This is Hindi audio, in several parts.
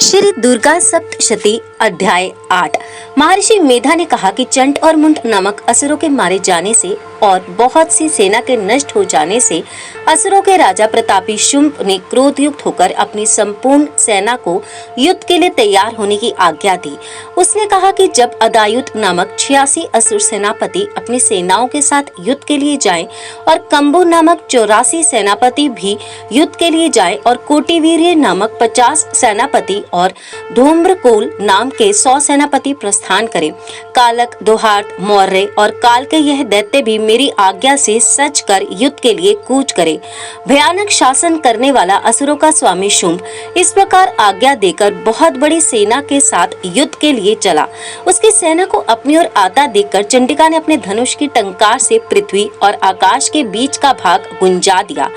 श्री दुर्गा सप्तशती अध्याय 8। महर्षि मेधा ने कहा कि चंड और मुंड नामक असुरों के मारे जाने से और बहुत सी सेना के नष्ट हो जाने से असुरों के राजा प्रतापी शुंभ ने क्रोधयुक्त होकर अपनी संपूर्ण सेना को युद्ध के लिए तैयार होने की आज्ञा दी। उसने कहा कि जब अदायुत नामक 86 असुर सेनापति अपनी सेनाओं के साथ युद्ध के लिए जाएं और कंबु नामक 84 सेनापति भी युद्ध के लिए जाएं और कोटिवीर्य नामक 50 सेनापति और धूम्रकोल नाम के 100 सेनापति प्रस्थान करें। कालक, दोहार्त, मौर्य और काल के यह दैत्य भी मेरी आज्ञा से सच कर युद्ध के लिए कूच करे। भयानक शासन करने वाला असुरों का स्वामी शुंभ इस प्रकार आज्ञा देकर बहुत बड़ी सेना के साथ युद्ध के लिए चला। उसकी सेना को अपनी ओर आता देखकर चंडिका ने अपने धनुष की टंकार से पृथ्वी और आकाश के बीच का भाग गुंजा दिया।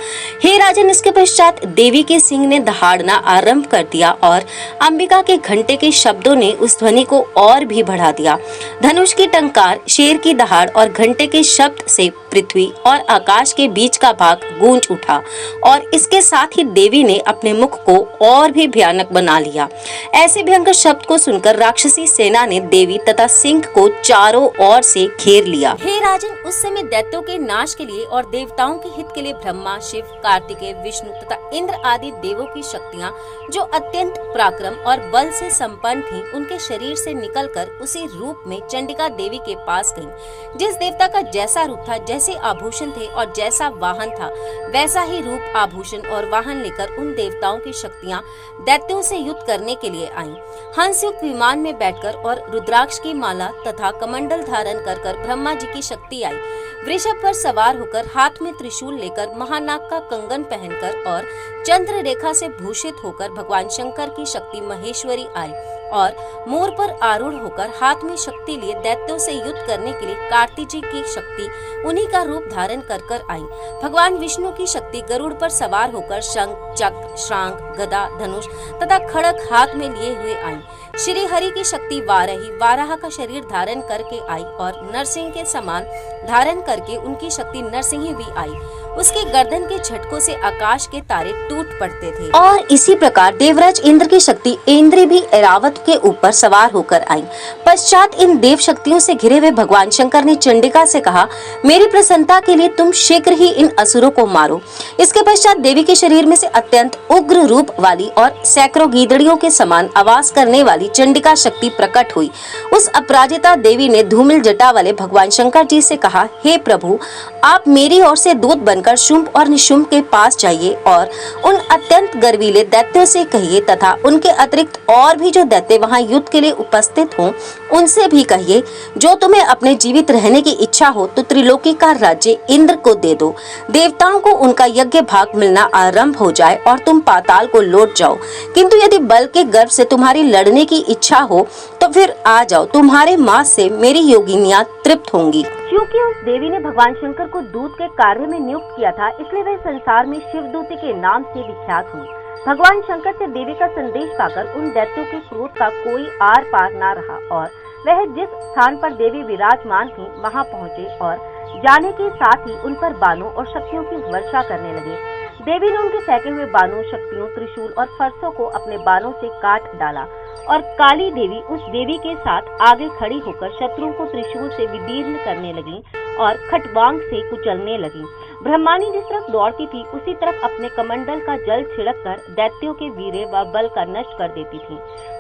हे राजन, इसके पश्चात देवी के सिंह ने दहाड़ना आरंभ कर दिया और अंबिका के घंटे के शब्दों ने उस ध्वनि को और भी बढ़ा दिया। धनुष की टंकार, शेर की दहाड़ और घंटे के शब्द से पृथ्वी और आकाश के बीच का भाग गूंज उठा और इसके साथ ही देवी ने अपने मुख को और भी भयानक बना लिया। ऐसे भयंकर शब्द को सुनकर राक्षसी सेना ने देवी तथा सिंह को चारों ओर से घेर लिया। हे राजन, उस समय दैत्यों के नाश के लिए और देवताओं के हित के लिए ब्रह्मा, शिव, कार्तिकेय, विष्णु तथा इंद्र आदि देवों की शक्तियाँ जो अत्यंत पराक्रम और बल से संपन्न थीं, उनके शरीर से निकलकर उसी रूप में चंडिका देवी के पास गईं। जिस देवता का जैसा रूप था, जैसे आभूषण थे और जैसा वाहन था, वैसा ही रूप, आभूषण और वाहन लेकर उन देवताओं की शक्तियाँ दैत्यों से युद्ध करने के लिए आईं। हंसयुक्त विमान में बैठकर और रुद्राक्ष की माला तथा कमंडल धारण कर ब्रह्मा जी की शक्ति आई। वृषभ पर सवार होकर हाथ में त्रिशूल लेकर महानाग का कंगन पहनकर और चंद्र रेखा से भूषित होकर भगवान शंकर की शक्ति महेश्वरी आई और मोर पर आरूढ़ होकर हाथ में शक्ति लिए दैत्यों से युद्ध करने के लिए कार्तिक जी की शक्ति उन्हीं का रूप धारण कर आई। भगवान विष्णु की शक्ति गरुड़ पर सवार होकर शंख, चक्र, श्रांग, गदा, धनुष तथा खड़ग हाथ में लिए हुए आई। श्री हरि की शक्ति वाराही वाराह का शरीर धारण करके आई और नरसिंह के समान धारण करके उनकी शक्ति नरसिंह भी आई। उसके गर्दन के झटकों से आकाश के तारे टूट पड़ते थे। और इसी प्रकार देवराज इंद्र की शक्ति इंद्र भी ऐरावत के ऊपर सवार होकर आई। पश्चात इन देव शक्तियों से घिरे हुए भगवान शंकर ने चंडिका से कहा, मेरी प्रसन्नता के लिए तुम शीघ्र ही इन असुरों को मारो। इसके पश्चात देवी के शरीर में से अत्यंत उग्र रूप वाली और सैकड़ों गीदड़ियों के समान आवाज करने वाली चंडिका शक्ति प्रकट हुई। उस अपराजिता देवी ने धूमिल जटा वाले भगवान शंकर जी से कहा, हे प्रभु, आप मेरी ओर से दूत बनकर शुंभ और निशुंभ के पास जाइए और उन अत्यंत गर्वीले दैत्यों से कहिए तथा उनके अतिरिक्त और भी जो दैत्य वहां युद्ध के लिए उपस्थित हों, उनसे भी कहिए, जो तुम्हें अपने जीवित रहने की इच्छा हो तो त्रिलोकी का राज्य इंद्र को दे दो। देवताओं को उनका यज्ञ भाग मिलना आरंभ हो जाए और तुम पाताल को लौट जाओ। किंतु यदि बल के गर्व से तुम्हारी लड़ने की इच्छा हो तो फिर आ जाओ, तुम्हारे मांस से मेरी योगिनियां तृप्त होंगी। क्योंकि उस देवी ने भगवान शंकर को दूत के कार्य में नियुक्त किया था, इसलिए वह संसार में शिवदूती के नाम से विख्यात हुई। भगवान शंकर से देवी का संदेश पाकर उन दैत्यों के क्रोध का कोई आर पार न रहा और वह जिस स्थान पर देवी विराजमान थी वहां पहुंचे और जाने के साथ ही उन पर बाणों और शक्तियों की वर्षा करने लगे। देवी ने उनके फेंके हुए बाणों, शक्तियों, त्रिशूल और फरसों को अपने बाणों से काट डाला और काली देवी उस देवी के साथ आगे खड़ी होकर शत्रुओं को त्रिशूल से विदीर्ण करने लगी और खटवांग से कुचलने लगी। ब्रह्मानी जिस तरफ दौड़ती थी उसी तरफ अपने कमंडल का जल छिड़क कर दैत्यों के वीर्य व बल का नष्ट कर देती थी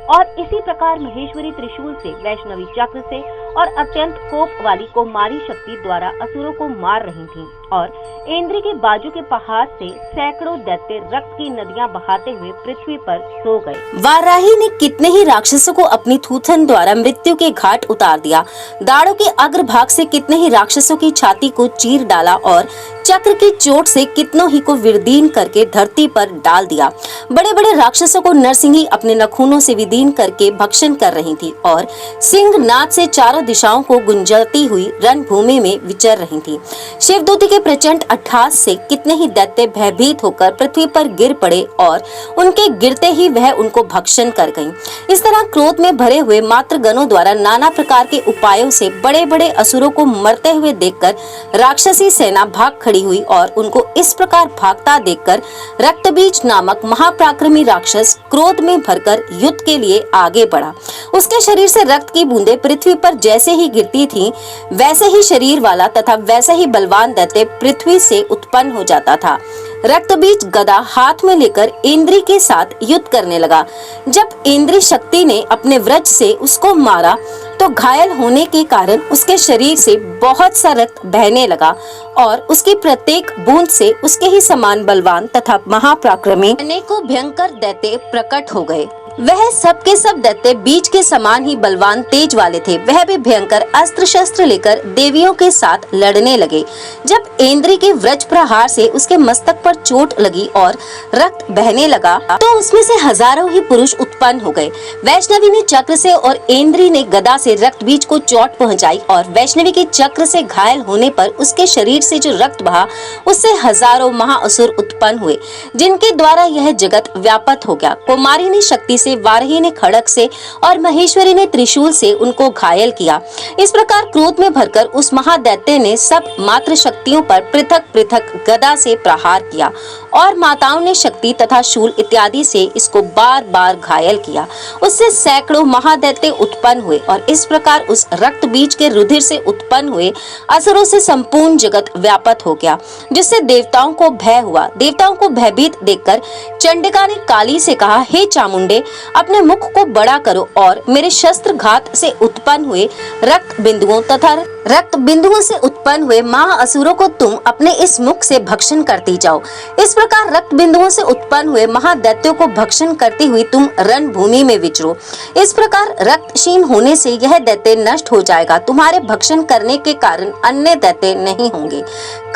और इसी प्रकार महेश्वरी त्रिशूल से, वैष्णवी चक्र से और अत्यंत कोप वाली कौमारी शक्ति द्वारा असुरों को मार रही थी और इंद्र के बाजू के पहाड़ से सैकड़ों दैत्य रक्त की नदियां बहाते हुए पृथ्वी पर सो गए। वाराही ने कितने ही राक्षसों को अपनी थूथन द्वारा मृत्यु के घाट उतार दिया। दाढ़ों के अग्रभाग से कितने ही राक्षसों की छाती को चीर डाला और चक्र की चोट से कितनों ही को विदीर्ण करके धरती पर डाल दिया। बड़े बड़े राक्षसों को नरसिंही अपने नखूनों से विदीर्ण करके भक्षण कर रही थी और सिंह नाद से चारों दिशाओं को गुंजलती हुई रणभूमि में विचर रही थी। शिवदूती के प्रचंड अट्टहास से कितने ही दैत्य भयभीत होकर पृथ्वी पर गिर पड़े और उनके गिरते ही वह उनको भक्षण कर गईं। इस तरह क्रोध में भरे हुए मातृगणों द्वारा नाना प्रकार के उपायों से बड़े बड़े असुरों को मरते हुए देखकर राक्षसी सेना भाग खड़ी खड़ी हुई और उनको इस प्रकार भागता देखकर रक्तबीज नामक महापराक्रमी राक्षस क्रोध में भरकर युद्ध के लिए आगे बढ़ा। उसके शरीर से रक्त की बूंदें पृथ्वी पर जैसे ही गिरती थीं, वैसे ही शरीर वाला तथा वैसा ही बलवान दैत्य पृथ्वी से उत्पन्न हो जाता था। रक्तबीज गदा हाथ में लेकर इंद्री के साथ युद्ध करने लगा। जब इंद्री शक्ति ने अपने वज्र से उसको मारा तो घायल होने के कारण उसके शरीर से बहुत सा रक्त बहने लगा और उसकी प्रत्येक बूंद से उसके ही समान बलवान तथा महापराक्रमी अनेकों भयंकर दैत्य प्रकट हो गए। वह सब के सब दैत्य बीज के समान ही बलवान तेज वाले थे। वह भी भयंकर अस्त्र शस्त्र लेकर देवियों के साथ लड़ने लगे। जब इंद्री के वज्र प्रहार से उसके मस्तक पर चोट लगी और रक्त बहने लगा तो उसमें से हजारों ही पुरुष उत्पन्न हो गए। वैष्णवी ने चक्र से और इंद्री ने गदा से रक्त बीज को चोट पहुंचाई और वैष्णवी के चक्र से घायल होने पर उसके शरीर से जो रक्त बहा उससे हजारों महाअसुर उत्पन्न हुए, जिनके द्वारा यह जगत व्यापत हो गया। कुमारी ने शक्ति से, वारही ने खड़ग से और महेश्वरी ने त्रिशूल से उनको घायल किया। इस प्रकार क्रोध में भरकर उस महादैत्य ने सब मात्र शक्तियों पर पृथक पृथक गदा से प्रहार किया और माताओं ने शक्ति तथा शूल इत्यादि से इसको बार बार घायल किया। उससे सैकड़ों महादैत्य उत्पन्न हुए और इस प्रकार उस रक्त बीज के रुधिर से उत्पन्न हुए असुरों से संपूर्ण जगत व्यापत हो गया, जिससे देवताओं को भय हुआ। देवताओं को भयभीत देखकर चंडिका ने काली से कहा, हे चामुंडे, अपने मुख को बड़ा करो और मेरे शस्त्र घात से उत्पन्न हुए रक्त बिंदुओं तथा रक्त बिंदुओं से उत्पन्न हुए महाअसुरों को तुम अपने इस मुख से भक्षण करती जाओ। इस प्रकार रक्त बिंदुओं से उत्पन्न हुए महादैत्यों को भक्षण करती हुई तुम रणभूमि में विचरो। इस प्रकार रक्तहीन होने से यह दैत्य नष्ट हो जाएगा। तुम्हारे भक्षण करने के कारण अन्य दैत्य नहीं होंगे।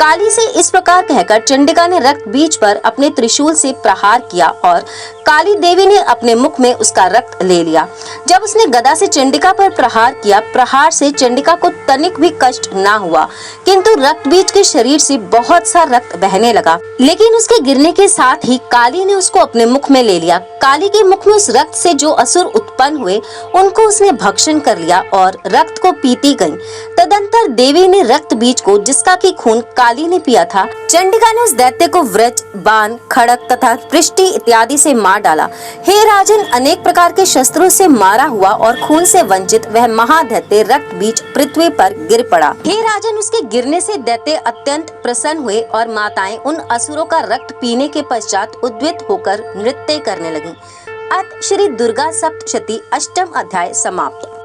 काली से इस प्रकार कहकर चंडिका ने रक्त बीज पर अपने त्रिशूल से प्रहार किया और काली देवी ने अपने मुख में उसका रक्त ले लिया। जब उसने गदा से चंडिका पर प्रहार किया, प्रहार से चंडिका को तनिक भी कष्ट ना हुआ, किंतु रक्त बीज के शरीर से बहुत सा रक्त बहने लगा। लेकिन उसके गिरने के साथ ही काली ने उसको अपने मुख में ले लिया। काली के मुख में उस रक्त से जो असुर उत्पन्न हुए उनको उसने भक्षण कर लिया और रक्त को पीती गई। तदंतर देवी ने रक्त बीज को, जिसका की खून काली ने पिया था, चंडिका ने उस दैत्य को वज्र, बाण, खड़ग तथा पृष्टि इत्यादि से मार डाला। हे राजन, अनेक प्रकार के शस्त्रों से मारा हुआ और खून से वंचित वह महादैत्य रक्त बीज पृथ्वी पर गिर पड़ा। हे राजन, उसके गिरने से दैत्य अत्यंत प्रसन्न हुए और माताएं उन असुरों का रक्त पीने के पश्चात उद्वित होकर नृत्य करने लगीं। अत श्री दुर्गा सप्तशती अष्टम अध्याय समाप्त।